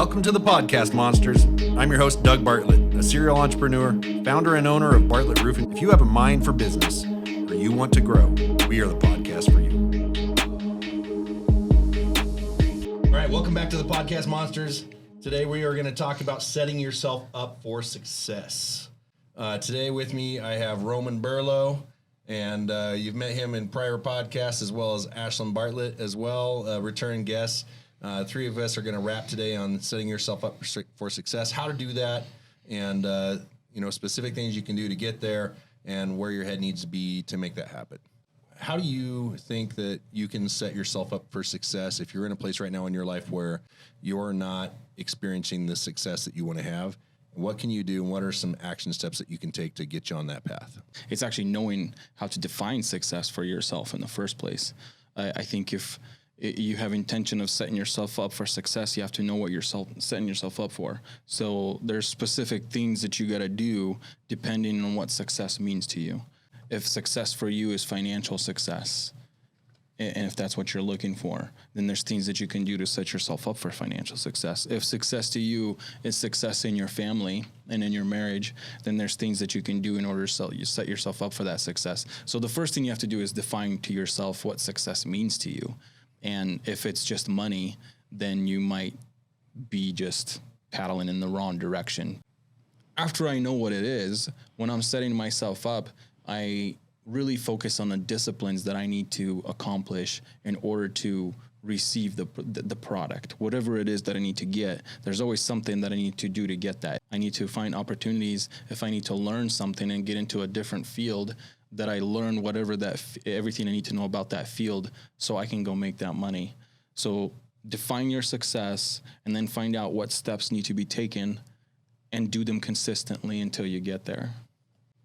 Welcome to the Podcast Monsters. I'm your host, Doug Bartlett, a serial entrepreneur, founder and owner of Bartlett Roofing. If you have a mind for business or you want to grow, we are the podcast for you. All right, welcome back to the Podcast Monsters. Today we are going to talk about setting yourself up for success. Today with me I have Roman Burlo, and you've met him in prior podcasts, as well as Ashlyn Bartlett as well, returning guests. Three of us are going to wrap today on setting yourself up for success, how to do that, and specific things you can do to get there, and where your head needs to be to make that happen. How do you think that you can set yourself up for success if you're in a place right now in your life where you're not experiencing the success that you want to have? What can you do, and what are some action steps that you can take to get you on that path? It's actually knowing how to define success for yourself in the first place. I think if you have intention of setting yourself up for success, you have to know what you're setting yourself up for. So there's specific things that you got to do depending on what success means to you. If success for you is financial success, and if that's what you're looking for, then there's things that you can do to set yourself up for financial success. If success to you is success in your family and in your marriage, then there's things that you can do in order to set yourself up for that success. So the first thing you have to do is define to yourself what success means to you. And if it's just money, then you might be just paddling in the wrong direction. After I know what it is, when I'm setting myself up, I really focus on the disciplines that I need to accomplish in order to receive the product. Whatever it is that I need to get, there's always something that I need to do to get that. I need to find opportunities. If I need to learn something and get into a different field, that I learn everything I need to know about that field so I can go make that money. So define your success and then find out what steps need to be taken and do them consistently until you get there.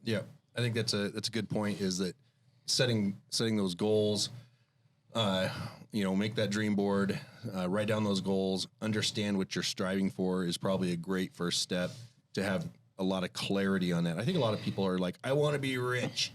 Yeah, I think that's a good point, is that setting those goals, make that dream board, write down those goals, understand what you're striving for is probably a great first step to have a lot of clarity on that. I think a lot of people are like, I want to be rich.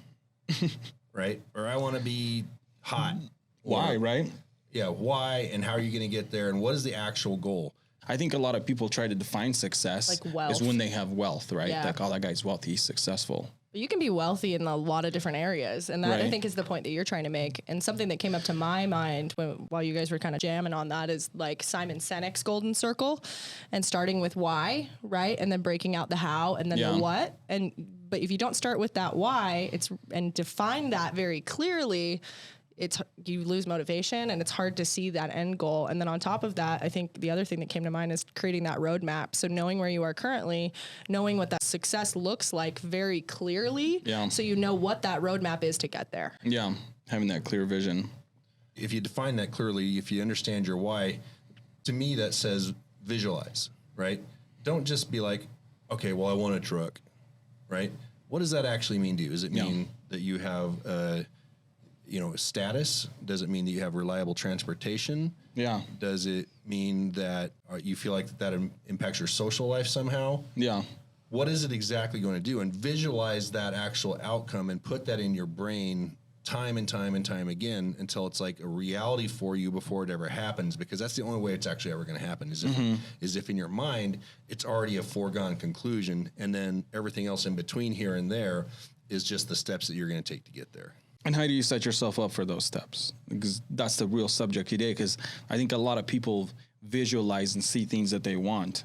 Right? Or I want to be hot. Why, right? Yeah, why, and how are you going to get there, and what is the actual goal? I think a lot of people try to define success like wealth. Is when they have wealth, right? Yeah. Like, oh, that guy's wealthy, he's successful. But you can be wealthy in a lot of different areas, and that right. I think is the point that you're trying to make. And something that came up to my mind while you guys were kind of jamming on that is like Simon Sinek's golden circle, and starting with why, right? And then breaking out the how and then the what. But if you don't start with that why, and define that very clearly, you lose motivation, and it's hard to see that end goal. And then on top of that, I think the other thing that came to mind is creating that roadmap. So knowing where you are currently, knowing what that success looks like very clearly, so you know what that roadmap is to get there. Yeah, having that clear vision. If you define that clearly, if you understand your why, to me that says visualize, right? Don't just be like, okay, well, I want a truck, right? What does that actually mean to you? Does it mean that you have status? Does it mean that you have reliable transportation? Yeah. Does it mean that you feel like that impacts your social life somehow? Yeah. What is it exactly going to do? And visualize that actual outcome and put that in your brain time and time and time again until it's like a reality for you before it ever happens, because that's the only way it's actually ever going to happen is if in your mind it's already a foregone conclusion, and then everything else in between here and there is just the steps that you're going to take to get there. And how do you set yourself up for those steps? Because that's the real subject today, because I think a lot of people visualize and see things that they want,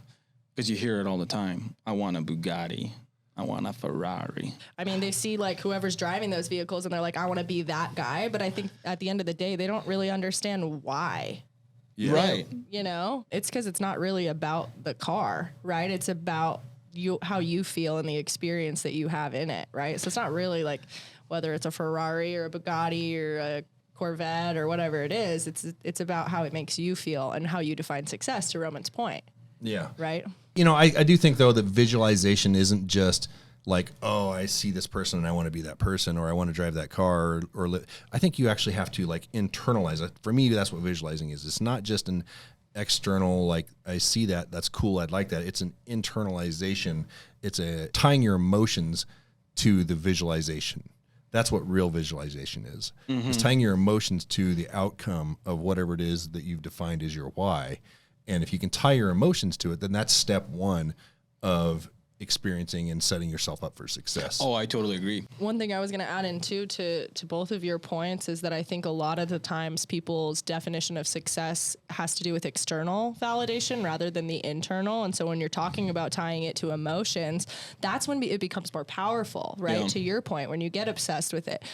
because you hear it all the time. I want a Bugatti. I want a Ferrari. I mean, they see like whoever's driving those vehicles and they're like, I want to be that guy. But I think at the end of the day, they don't really understand why. Yeah. Right. It's because it's not really about the car, right? It's about how you feel and the experience that you have in it, right? So it's not really like whether it's a Ferrari or a Bugatti or a Corvette or whatever it is. It's about how it makes you feel and how you define success, to Roman's point. Yeah. Right? I do think, though, that visualization isn't just like, oh, I see this person and I want to be that person, or I want to drive that car, or I think you actually have to like internalize it. For me, that's what visualizing is. It's not just an external, like, I see that, that's cool, I'd like that. It's an internalization. It's tying your emotions to the visualization. That's what real visualization is. Mm-hmm. It's tying your emotions to the outcome of whatever it is that you've defined as your why. And if you can tie your emotions to it, then that's step one of experiencing and setting yourself up for success. Oh, I totally agree. One thing I was going to add in too to both of your points is that I think a lot of the times people's definition of success has to do with external validation rather than the internal. And so when you're talking about tying it to emotions, that's when it becomes more powerful, right? Yeah. To your point, when you get obsessed with it,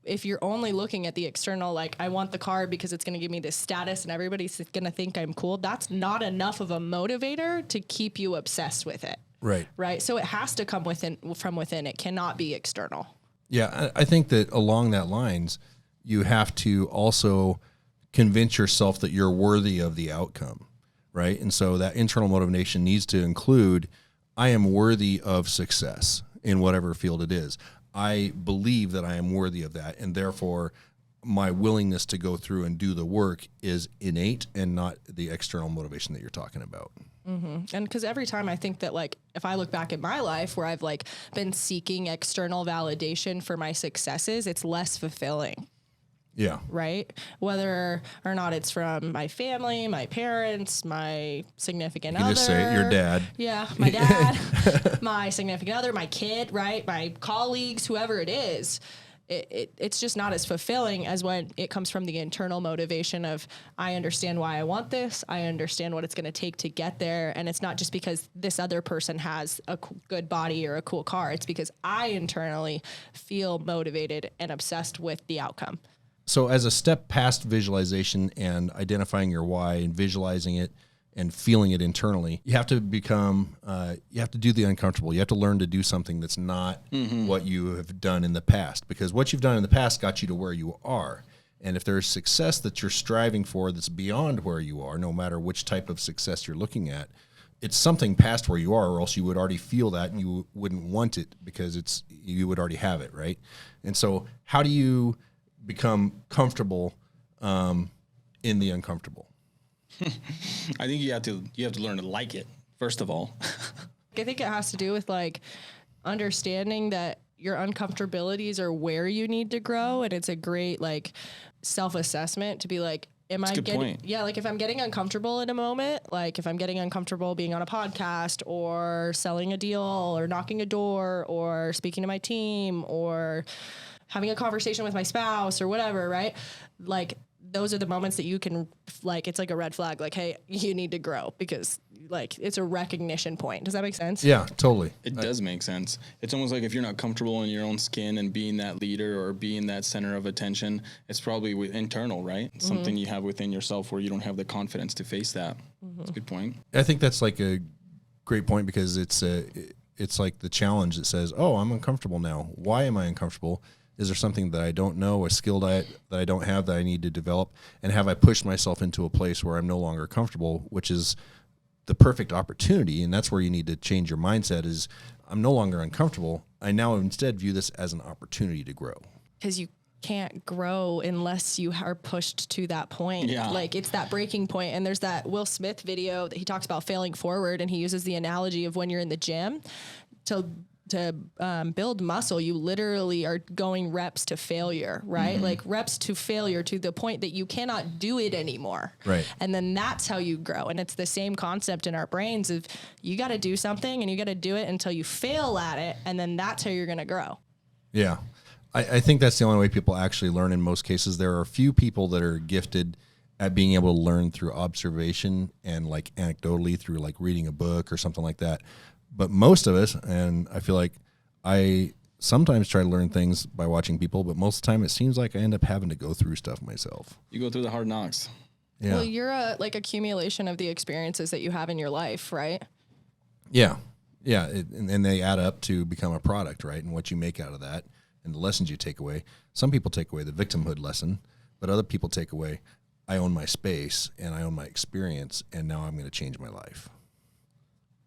if you're only looking at the external, like I want the car because it's going to give me this status and everybody's going to think I'm cool, that's not enough of a motivator to keep you obsessed with it. Right. Right. So it has to come from within. It cannot be external. Yeah. I think that along that lines, you have to also convince yourself that you're worthy of the outcome. Right. And so that internal motivation needs to include, I am worthy of success in whatever field it is. I believe that I am worthy of that. And therefore, my willingness to go through and do the work is innate and not the external motivation that you're talking about. Mm-hmm. And because every time I think that, like, if I look back at my life where I've like been seeking external validation for my successes, it's less fulfilling. Yeah. Right. Whether or not it's from my family, my parents, my significant other. Just say it, your dad. Yeah. My dad, my significant other, my kid, right. My colleagues, whoever it is. It's just not as fulfilling as when it comes from the internal motivation of, I understand why I want this. I understand what it's going to take to get there. And it's not just because this other person has a good body or a cool car. It's because I internally feel motivated and obsessed with the outcome. So as a step past visualization and identifying your why and visualizing it and feeling it internally, you have to become, you have to do the uncomfortable. You have to learn to do something that's not what you have done in the past, because what you've done in the past got you to where you are. And if there's success that you're striving for that's beyond where you are, no matter which type of success you're looking at, it's something past where you are, or else you would already feel that and you wouldn't want it because you would already have it, right? And so how do you become comfortable in the uncomfortable? I think you have to learn to like it, first of all. I think it has to do with like understanding that your uncomfortabilities are where you need to grow. And it's a great like self-assessment to be like, That's a good point. Yeah, like if I'm getting uncomfortable in a moment, like if I'm getting uncomfortable being on a podcast or selling a deal or knocking a door or speaking to my team or having a conversation with my spouse or whatever, right? Like those are the moments that you can, like, it's like a red flag, like, hey, you need to grow, because like it's a recognition point. Does that make sense? Yeah, totally. It does make sense. It's almost like if you're not comfortable in your own skin and being that leader or being that center of attention, it's probably internal, right? Something you have within yourself where you don't have the confidence to face that. That's a good point. I think that's like a great point, because it's like the challenge that says, oh, I'm uncomfortable now. Why am I uncomfortable? Is there something that I don't know, a skill that I don't have that I need to develop? And have I pushed myself into a place where I'm no longer comfortable, which is the perfect opportunity? And that's where you need to change your mindset is, I'm no longer uncomfortable. I now instead view this as an opportunity to grow. Because you can't grow unless you are pushed to that point. Yeah. Like it's that breaking point. And there's that Will Smith video that he talks about failing forward. And he uses the analogy of when you're in the gym to build muscle, you literally are going reps to failure, right? Like reps to failure to the point that you cannot do it anymore. Right. And then that's how you grow. And it's the same concept in our brains of you got to do something and you got to do it until you fail at it. And then that's how you're going to grow. Yeah. I think that's the only way people actually learn in most cases. There are a few people that are gifted at being able to learn through observation and like anecdotally through like reading a book or something like that. But most of us, and I feel like I sometimes try to learn things by watching people, but most of the time it seems like I end up having to go through stuff myself. You go through the hard knocks. Yeah. Well, you're a like accumulation of the experiences that you have in your life, right? Yeah. Yeah. And they add up to become a product, right? And what you make out of that and the lessons you take away. Some people take away the victimhood lesson, but other people take away, I own my space and I own my experience, and now I'm going to change my life.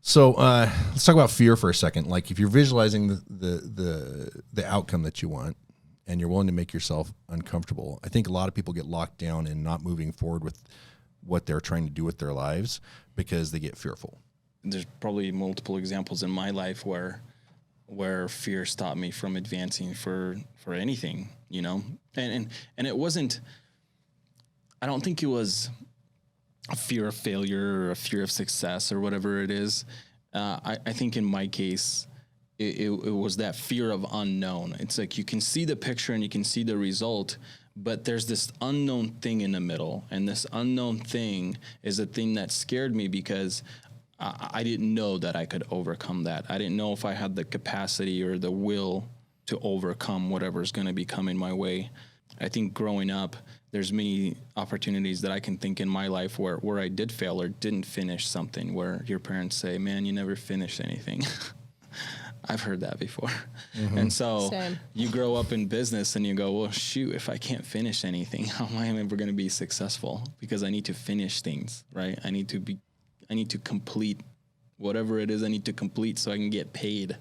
So let's talk about fear for a second. Like if you're visualizing the outcome that you want and you're willing to make yourself uncomfortable, I think a lot of people get locked down in not moving forward with what they're trying to do with their lives because they get fearful. There's probably multiple examples in my life where fear stopped me from advancing for anything, you know? And it wasn't, I don't think it was a fear of failure or a fear of success or whatever it is. I think in my case, it was that fear of unknown. It's like you can see the picture and you can see the result, but there's this unknown thing in the middle. And this unknown thing is a thing that scared me because I didn't know that I could overcome that. I didn't know if I had the capacity or the will to overcome whatever's going to be coming my way. I think growing up, there's many opportunities that I can think in my life where I did fail or didn't finish something, where your parents say, man, you never finished anything. I've heard that before. Mm-hmm. And so you grow up in business and you go, well, shoot, if I can't finish anything, how am I ever going to be successful? Because I need to finish things, right? I need to complete whatever it is I need to complete so I can get paid.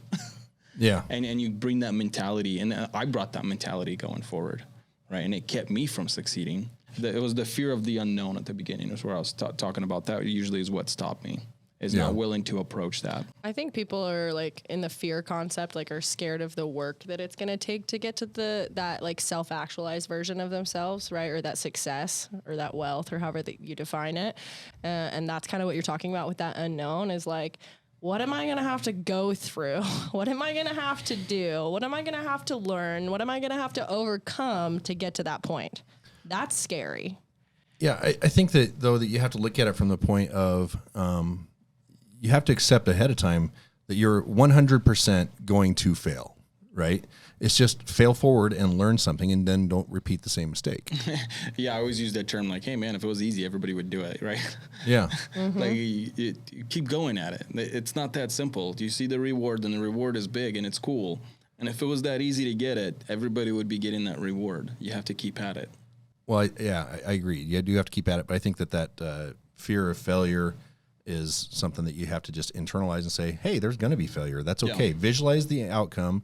Yeah. And you bring that mentality, and I brought that mentality going forward, right? And it kept me from succeeding. It was the fear of the unknown at the beginning. That's where I was talking about. That usually is what stopped me. Is not willing to approach that. I think people are like in the fear concept, like are scared of the work that it's going to take to get to that like self-actualized version of themselves, right? Or that success or that wealth or however that you define it. And that's kind of what you're talking about with that unknown is like, what am I going to have to go through? What am I going to have to do? What am I going to have to learn? What am I going to have to overcome to get to that point? That's scary. Yeah. I think that though that you have to look at it from the point of, you have to accept ahead of time that you're 100% going to fail, right? It's just fail forward and learn something and then don't repeat the same mistake. Yeah, I always use that term like, hey, man, if it was easy, everybody would do it, right? Yeah. Mm-hmm. Like, you keep going at it. It's not that simple. You see the reward, and the reward is big, and it's cool. And if it was that easy to get it, everybody would be getting that reward. You have to keep at it. Well, I agree. You do have to keep at it, but I think that fear of failure is something that you have to just internalize and say, hey, there's going to be failure. That's okay. Yeah. Visualize the outcome,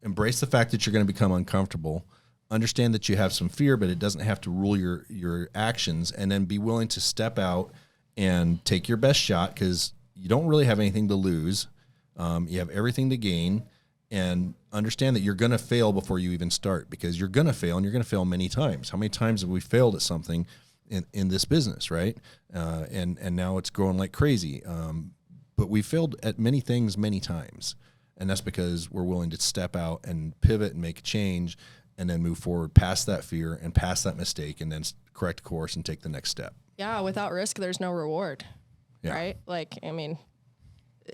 embrace the fact that you're going to become uncomfortable, understand that you have some fear, but it doesn't have to rule your actions, and then be willing to step out and take your best shot because you don't really have anything to lose. You have everything to gain, and understand that you're going to fail before you even start because you're going to fail, and you're going to fail many times. How many times have we failed at something in this business, right? And now it's growing like crazy. But we failed at many things many times. And that's because we're willing to step out and pivot and make a change and then move forward past that fear and past that mistake and then correct course and take the next step. Yeah, without risk, there's no reward, right? Like, I mean,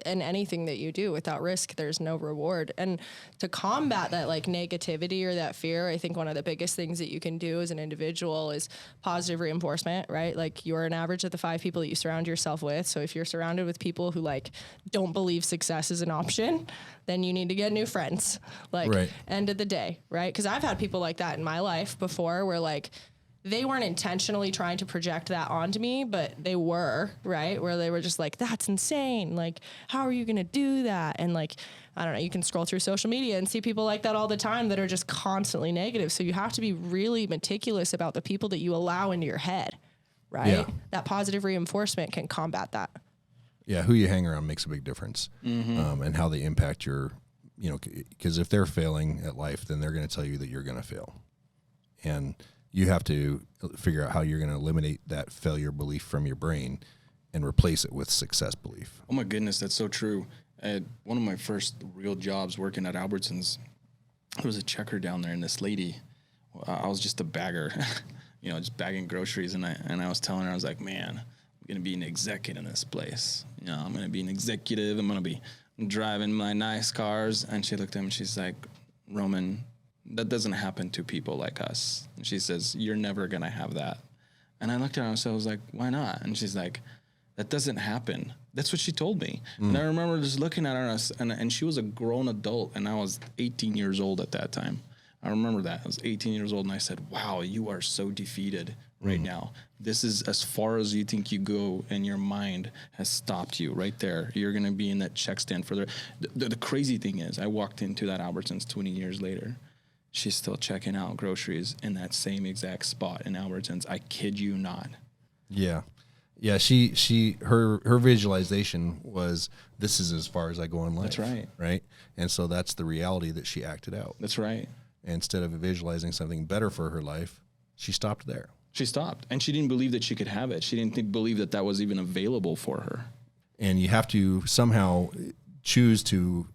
in anything that you do without risk, there's no reward. And to combat that like negativity or that fear, I think one of the biggest things that you can do as an individual is positive reinforcement, right? Like you're an average of the 5 people that you surround yourself with. So if you're surrounded with people who like don't believe success is an option, then you need to get new friends. Like end of the day, right? Because I've had people like that in my life before where like they weren't intentionally trying to project that onto me, but they were, right? Where they were just like, that's insane. Like, how are you going to do that? And like, I don't know, you can scroll through social media and see people like that all the time that are just constantly negative. So you have to be really meticulous about the people that you allow into your head, right? Yeah. That positive reinforcement can combat that. Yeah, who you hang around makes a big difference. Mm-hmm. And how they impact your, because if they're failing at life, then they're going to tell you that you're going to fail. And you have to figure out how you're going to eliminate that failure belief from your brain and replace it with success belief. Oh my goodness, that's so true. At one of my first real jobs working at Albertsons, there was a checker down there, and this lady, I was just a bagger, just bagging groceries, and I was telling her, I was like, man, I'm going to be an executive in this place. I'm going to be an executive. I'm going to be driving my nice cars. And she looked at me and she's like, Roman, that doesn't happen to people like us. And she says, you're never going to have that. And I looked at her and I was like, why not? And she's like, that doesn't happen. That's what she told me. And I remember just looking at her and she was a grown adult and I was 18 years old at that time. I remember that. I was 18 years old and I said, wow, you are so defeated right now. This is as far as you think you go and your mind has stopped you right there. You're going to be in that check stand further. The crazy thing is I walked into that Albertsons 20 years later. She's still checking out groceries in that same exact spot in Albertsons. I kid you not. Yeah. Yeah. Her visualization was, this is as far as I go in life. That's right. Right. And so that's the reality that she acted out. That's right. And instead of visualizing something better for her life, she stopped there. She stopped, and she didn't believe that she could have it. She didn't believe that that was even available for her. And you have to somehow choose to,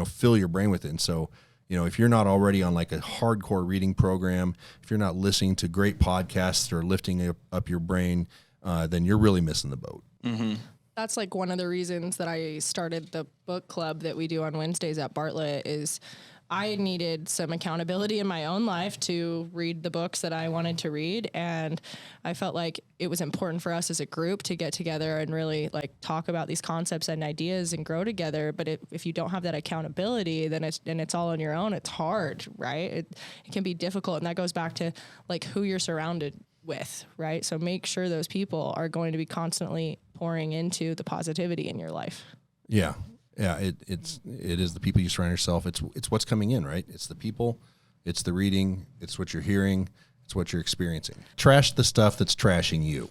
fill your brain with it. And so, if you're not already on like a hardcore reading program, if you're not listening to great podcasts or lifting up your brain, then you're really missing the boat. Mm-hmm. That's like one of the reasons that I started the book club that we do on Wednesdays at Bartlett is I needed some accountability in my own life to read the books that I wanted to read. And I felt like it was important for us as a group to get together and really like talk about these concepts and ideas and grow together. But if you don't have that accountability, then it's all on your own. It's hard, right? It can be difficult. And that goes back to like who you're surrounded with, right? So make sure those people are going to be constantly pouring into the positivity in your life. Yeah. Yeah, it is the people you surround yourself. It's what's coming in, right? It's the people, it's the reading, it's what you're hearing, it's what you're experiencing. Trash the stuff that's trashing you.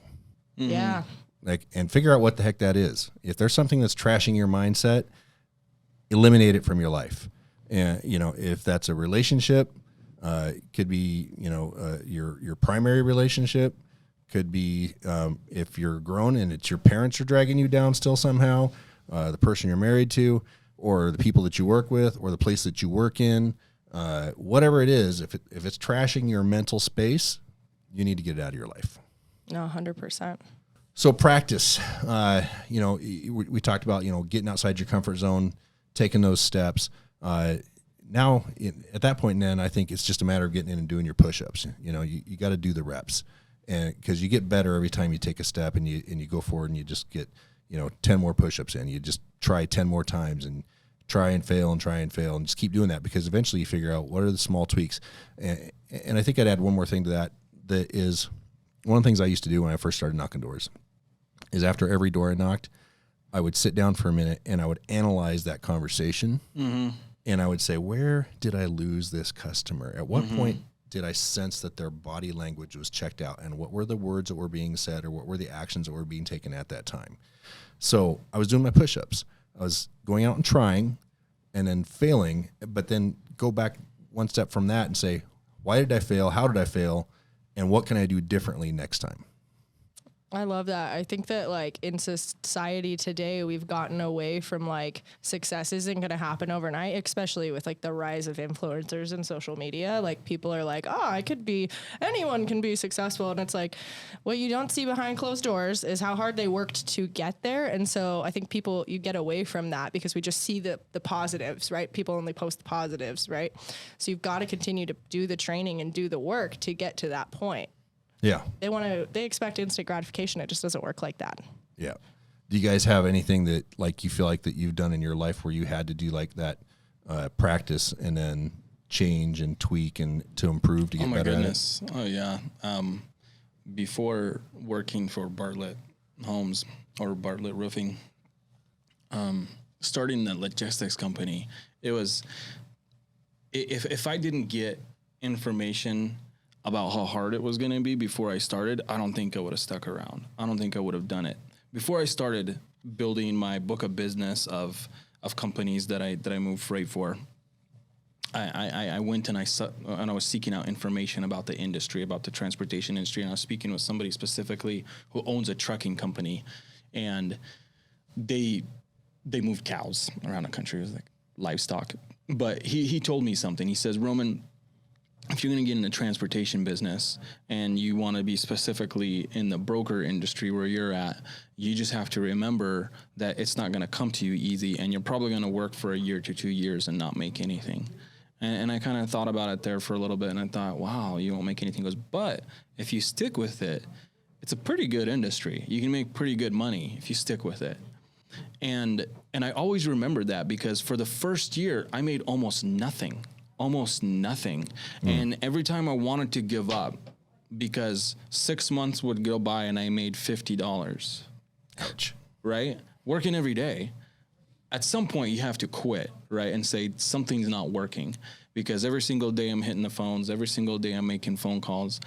Mm-hmm. Yeah. And figure out what the heck that is. If there's something that's trashing your mindset, eliminate it from your life. And if that's a relationship, could be your primary relationship, could be if you're grown and it's your parents are dragging you down still somehow. The person you're married to, or the people that you work with, or the place that you work in, whatever it is, if it's trashing your mental space, you need to get it out of your life. No, 100%. So practice. We talked about getting outside your comfort zone, taking those steps. Now, at that point, then I think it's just a matter of getting in and doing your push-ups. You got to do the reps, and because you get better every time you take a step and you go forward and you just get 10 more push-ups in. You just try 10 more times and try and fail and just keep doing that, because eventually you figure out what are the small tweaks. And I think I'd add one more thing to that is one of the things I used to do when I first started knocking doors is after every door I knocked, I would sit down for a minute and I would analyze that conversation. Mm-hmm. And I would say, where did I lose this customer? At what point did I sense that their body language was checked out, and what were the words that were being said, or what were the actions that were being taken at that time? So I was doing my push-ups. I was going out and trying and then failing, but then go back one step from that and say, why did I fail? How did I fail? And what can I do differently next time? I love that. I think that like in society today, we've gotten away from like success isn't going to happen overnight, especially with like the rise of influencers and social media. Like people are like, anyone can be successful. And it's like, what you don't see behind closed doors is how hard they worked to get there. And so I think you get away from that because we just see the positives, right? People only post the positives, right? So you've got to continue to do the training and do the work to get to that point. Yeah. They expect instant gratification. It just doesn't work like that. Yeah. Do you guys have anything that like you feel like that you've done in your life where you had to do like that practice and then change and tweak and to improve to get better at it? Oh yeah. Before working for Bartlett Homes or Bartlett Roofing, starting the logistics company, it was if I didn't get information about how hard it was going to be before I started, I don't think I would have stuck around. I don't think I would have done it. Before I started building my book of business of companies that I moved freight for, I went and I was seeking out information about the industry, about the transportation industry, and I was speaking with somebody specifically who owns a trucking company, and they moved cows around the country. It was like livestock. But he told me something. He says, Roman, if you're going to get in the transportation business and you want to be specifically in the broker industry where you're at, you just have to remember that it's not going to come to you easy, and you're probably going to work for a year to 2 years and not make anything. And I kind of thought about it there for a little bit, and I thought, wow, you won't make anything. He goes, but if you stick with it, it's a pretty good industry. You can make pretty good money if you stick with it. And I always remembered that because for the first year, I made almost nothing. And every time I wanted to give up, because 6 months would go by and I made $50. Ouch. Right? Working every day. At some point you have to quit, right? And say something's not working, because every single day I'm hitting the phones, every single day I'm making phone calls.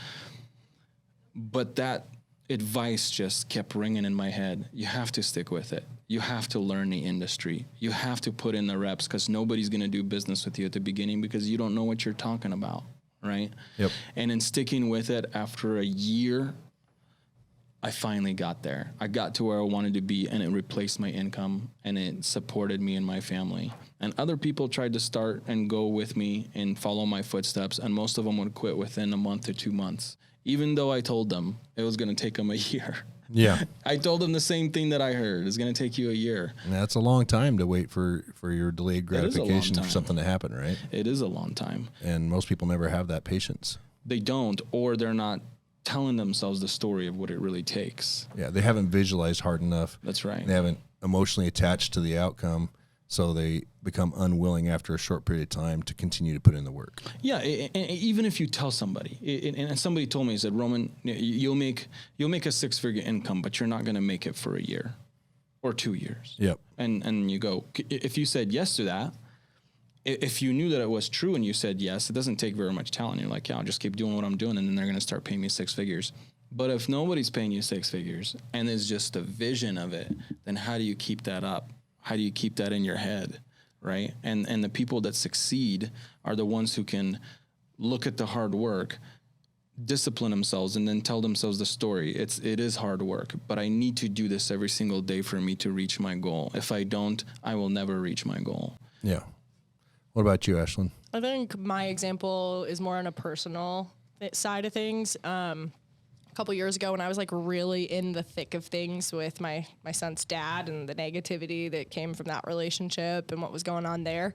But that advice just kept ringing in my head. You have to stick with it. You have to learn the industry. You have to put in the reps, because nobody's going to do business with you at the beginning because you don't know what you're talking about, right? Yep. And in sticking with it after a year, I finally got there. I got to where I wanted to be, and it replaced my income, and it supported me and my family. And other people tried to start and go with me and follow my footsteps, and most of them would quit within a month to 2 months, even though I told them it was going to take them a year. Yeah. I told them the same thing that I heard. It's going to take you a year. And that's a long time to wait for your delayed gratification for time. something to happen, right? It is a long time. And most people never have that patience. They don't, or they're not telling themselves the story of what it really takes. Yeah, they haven't visualized hard enough. That's right. They haven't emotionally attached to the outcome, so they become unwilling after a short period of time to continue to put in the work. Yeah, and even if you tell somebody, and somebody told me, he said, Roman, you'll make a 6-figure income, but you're not going to make it for a year or 2 years. Yep. And you go, if you said yes to that, if you knew that it was true and you said yes, it doesn't take very much talent. You're like, yeah, I'll just keep doing what I'm doing, and then they're going to start paying me 6 figures. But if nobody's paying you 6 figures and there's just a vision of it, then how do you keep that up? How do you keep that in your head, right? And the people that succeed are the ones who can look at the hard work, discipline themselves, and then tell themselves the story. It is hard work, but I need to do this every single day for me to reach my goal. If I don't, I will never reach my goal. Yeah. What about you, Ashlyn? I think my example is more on a personal side of things. A couple years ago, when I was like really in the thick of things with my son's dad and the negativity that came from that relationship and what was going on there,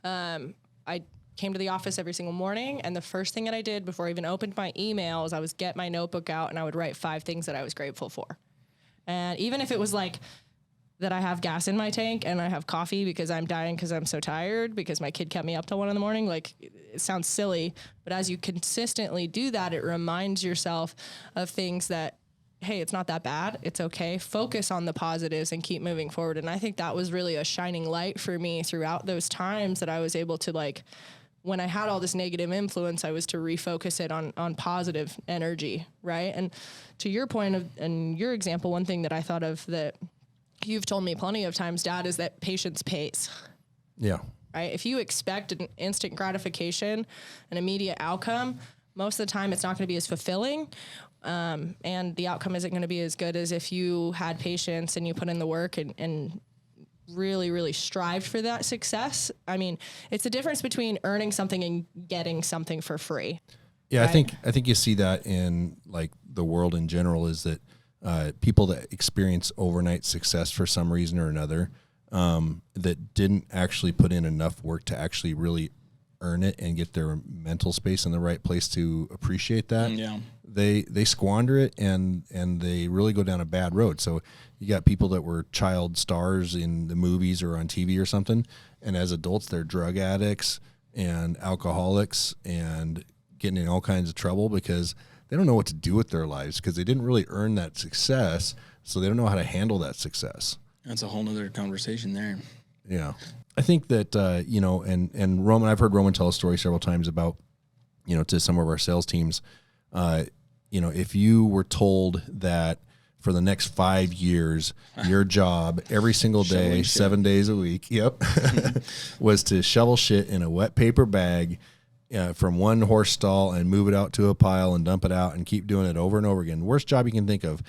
I came to the office every single morning, and the first thing that I did before I even opened my email was I would get my notebook out and I would write 5 things that I was grateful for. And even if it was like that I have gas in my tank and I have coffee because I'm dying because I'm so tired because my kid kept me up till 1 a.m, like, it sounds silly, but as you consistently do that, it reminds yourself of things that, hey, it's not that bad. It's okay. Focus on the positives and keep moving forward. And I think that was really a shining light for me throughout those times that I was able to, like, when I had all this negative influence, I was to refocus it on positive energy. Right. And to your point of, and your example, one thing that I thought of that you've told me plenty of times, Dad, is that patience pays. Yeah. Right? If you expect an instant gratification, an immediate outcome, most of the time it's not going to be as fulfilling, and the outcome isn't going to be as good as if you had patience and you put in the work and really, really strived for that success. I mean, it's the difference between earning something and getting something for free. Yeah, right? I think you see that in like the world in general, is that people that experience overnight success for some reason or another, that didn't actually put in enough work to actually really earn it and get their mental space in the right place to appreciate that. Yeah. They squander it and they really go down a bad road. So you got people that were child stars in the movies or on TV or something, and as adults they're drug addicts and alcoholics and getting in all kinds of trouble because they don't know what to do with their lives because they didn't really earn that success, so they don't know how to handle that success. That's a whole nother conversation there. Yeah. I think that, and Roman, I've heard Roman tell a story several times about, to some of our sales teams, if you were told that for the next 5 years, your job every single day, 7 days a week, was to shovel shit in a wet paper bag from one horse stall and move it out to a pile and dump it out and keep doing it over and over again. Worst job you can think of.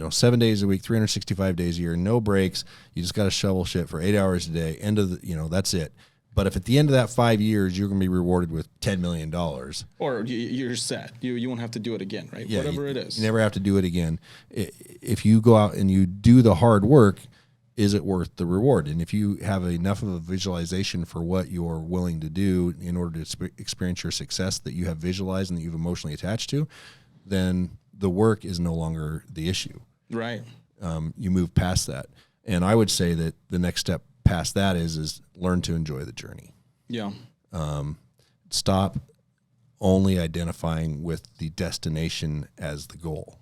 7 days a week, 365 days a year, no breaks. You just got to shovel shit for 8 hours a day. End of the, that's it. But if at the end of that 5 years, you're going to be rewarded with $10 million. Or you're set. You won't have to do it again, right? Yeah, Whatever it is. You never have to do it again. If you go out and you do the hard work, is it worth the reward? And if you have enough of a visualization for what you're willing to do in order to experience your success that you have visualized and that you've emotionally attached to, then the work is no longer the issue. Right. You move past that. And I would say that the next step past that is learn to enjoy the journey. Yeah. Stop only identifying with the destination as the goal.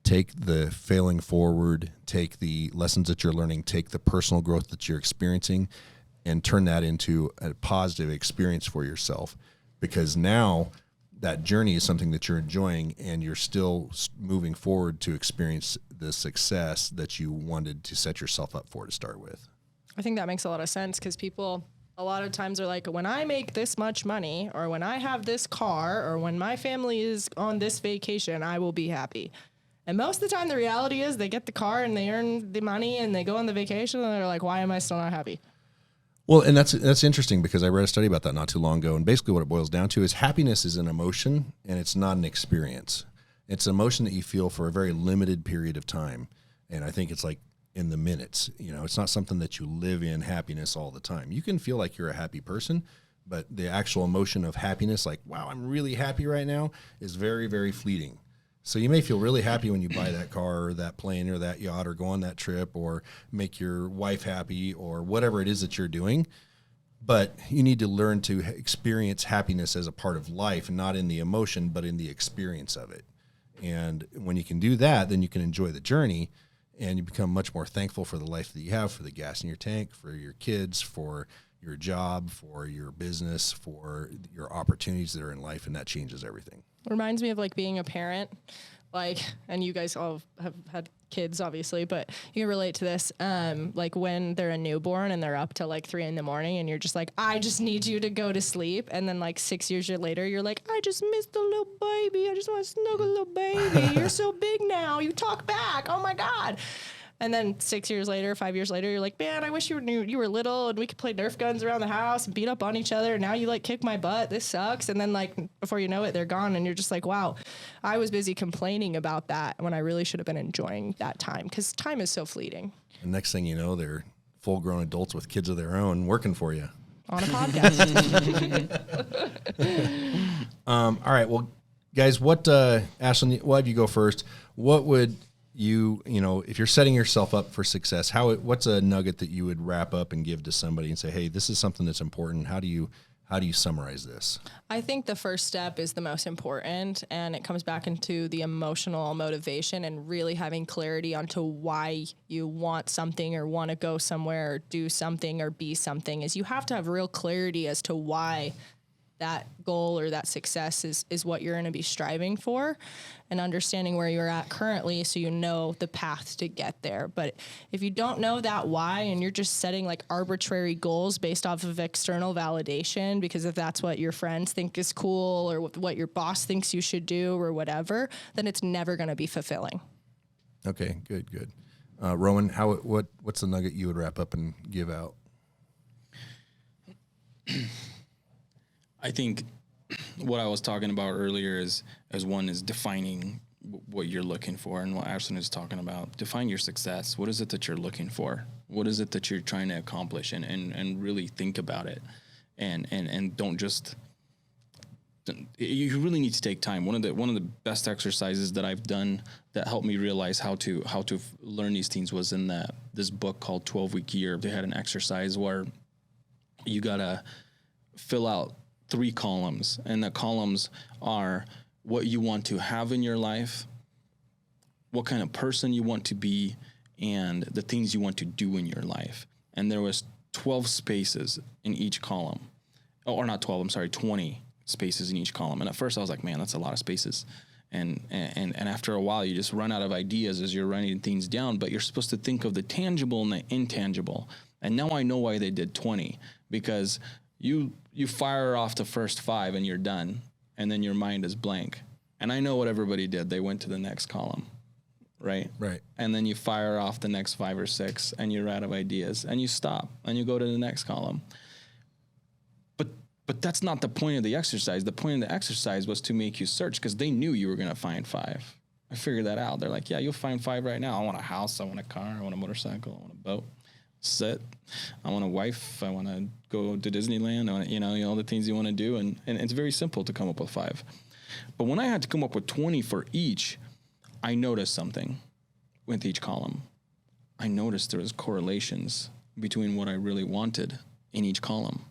Take the failing forward, take the lessons that you're learning, take the personal growth that you're experiencing, and turn that into a positive experience for yourself. Because now that journey is something that you're enjoying, and you're still moving forward to experience the success that you wanted to set yourself up for to start with. I think that makes a lot of sense because people A lot of times they're like, when I make this much money, or when I have this car, or when my family is on this vacation, I will be happy. And most of the time, the reality is they get the car and they earn the money and they go on the vacation and they're like, why am I still not happy? Well, and that's interesting because I read a study about that not too long ago. And basically what it boils down to is happiness is an emotion and it's not an experience. It's an emotion that you feel for a very limited period of time. And I think it's like in the minutes, it's not something that you live in happiness all the time. You can feel like you're a happy person, but the actual emotion of happiness, like, wow, I'm really happy right now, is very, very fleeting. So you may feel really happy when you buy that car or that plane or that yacht or go on that trip or make your wife happy or whatever it is that you're doing. But you need to learn to experience happiness as a part of life, not in the emotion, but in the experience of it. And when you can do that, then you can enjoy the journey and you become much more thankful for the life that you have, for the gas in your tank, for your kids, for your job, for your business, for your opportunities that are in life, and that changes everything. Reminds me of like being a parent, and you guys all have had kids obviously, but you can relate to this. Like when they're a newborn and they're up till like 3 a.m. and you're just like, I just need you to go to sleep. And then like 6 years later, you're like, I just missed the little baby. I just want to snuggle a little baby. You're so big now. You talk back. Oh my God. And then 6 years later, 5 years later, you're like, man, I wish you were little and we could play Nerf guns around the house and beat up on each other. Now you like kick my butt. This sucks. And then like before you know it, they're gone. And you're just like, wow, I was busy complaining about that when I really should have been enjoying that time because time is so fleeting. And next thing you know, they're full grown adults with kids of their own working for you. On a podcast. All right. Well, guys, Ashlyn, we'll have you go first. What would if you're setting yourself up for success, what's a nugget that you would wrap up and give to somebody and say, hey, this is something that's important. How do you summarize this? I think the first step is the most important, and it comes back into the emotional motivation and really having clarity onto why you want something or want to go somewhere or do something or be something. Is you have to have real clarity as to why that goal or that success is what you're going to be striving for, and understanding where you're at currently so you know the path to get there. But if you don't know that why and you're just setting like arbitrary goals based off of external validation, because if that's what your friends think is cool or what your boss thinks you should do or whatever, then it's never going to be fulfilling. Okay, good. Roman, what's the nugget you would wrap up and give out? I think what I was talking about earlier is defining what you're looking for, and what Ashlyn is talking about. Define your success. What is it that you're looking for? What is it that you're trying to accomplish? And really think about it. And don't just. You really need to take time. One of the best exercises that I've done that helped me realize how to learn these things was in this book called 12-Week Year. They had an exercise where you gotta fill out 3 columns, and the columns are what you want to have in your life, what kind of person you want to be, and the things you want to do in your life. And there was 12 spaces in each column. Or not 12, I'm sorry, 20 spaces in each column. And at first I was like, man, that's a lot of spaces. And after a while, you just run out of ideas as you're writing things down, but you're supposed to think of the tangible and the intangible. And now I know why they did 20, because you fire off the first 5 and you're done, and then your mind is blank. And I know what everybody did. They went to the next column, right? Right. And then you fire off the next 5 or 6, and you're out of ideas, and you stop, and you go to the next column. But that's not the point of the exercise. The point of the exercise was to make you search, because they knew you were going to find 5. I figured that out. They're like, yeah, you'll find 5 right now. I want a house. I want a car. I want a motorcycle. I want a boat. Sit. I want a wife. I want to go to Disneyland. I want, all the things you want to do. And it's very simple to come up with 5. But when I had to come up with 20 for each, I noticed something with each column. I noticed there was correlations between what I really wanted in each column.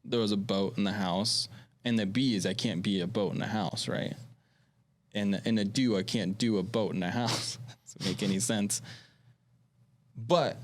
There was a boat in the house, and the B is I can't be a boat in the house, right? And a do, I can't do a boat in the house. Doesn't make any sense. But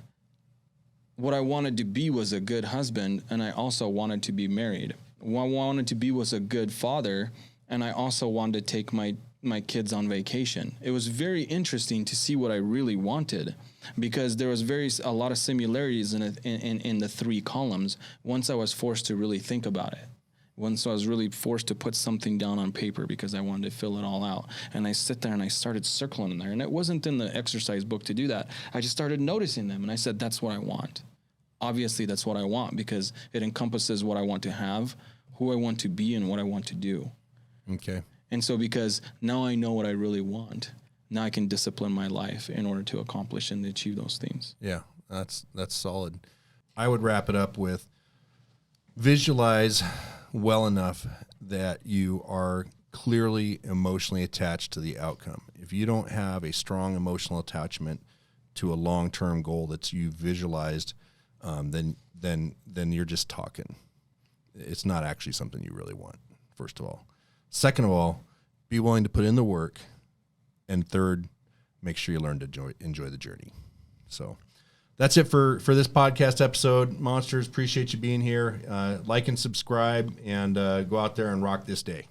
what I wanted to be was a good husband, and I also wanted to be married. What I wanted to be was a good father, and I also wanted to take my my kids on vacation. It was very interesting to see what I really wanted, because there was a lot of similarities in the 3 columns once I was forced to really think about it. Once I was really forced to put something down on paper because I wanted to fill it all out. And I sit there and I started circling in there. And it wasn't in the exercise book to do that. I just started noticing them and I said, that's what I want. Obviously, that's what I want because it encompasses what I want to have, who I want to be, and what I want to do. Okay. And so because now I know what I really want, now I can discipline my life in order to accomplish and achieve those things. Yeah, that's solid. I would wrap it up with visualize well enough that you are clearly emotionally attached to the outcome. If you don't have a strong emotional attachment to a long-term goal that you visualized, then you're just talking. It's not actually something you really want, first of all. Second of all, be willing to put in the work. And third, make sure you learn to enjoy the journey. So that's it for this podcast episode. Monsters, appreciate you being here. Like and subscribe, and go out there and rock this day.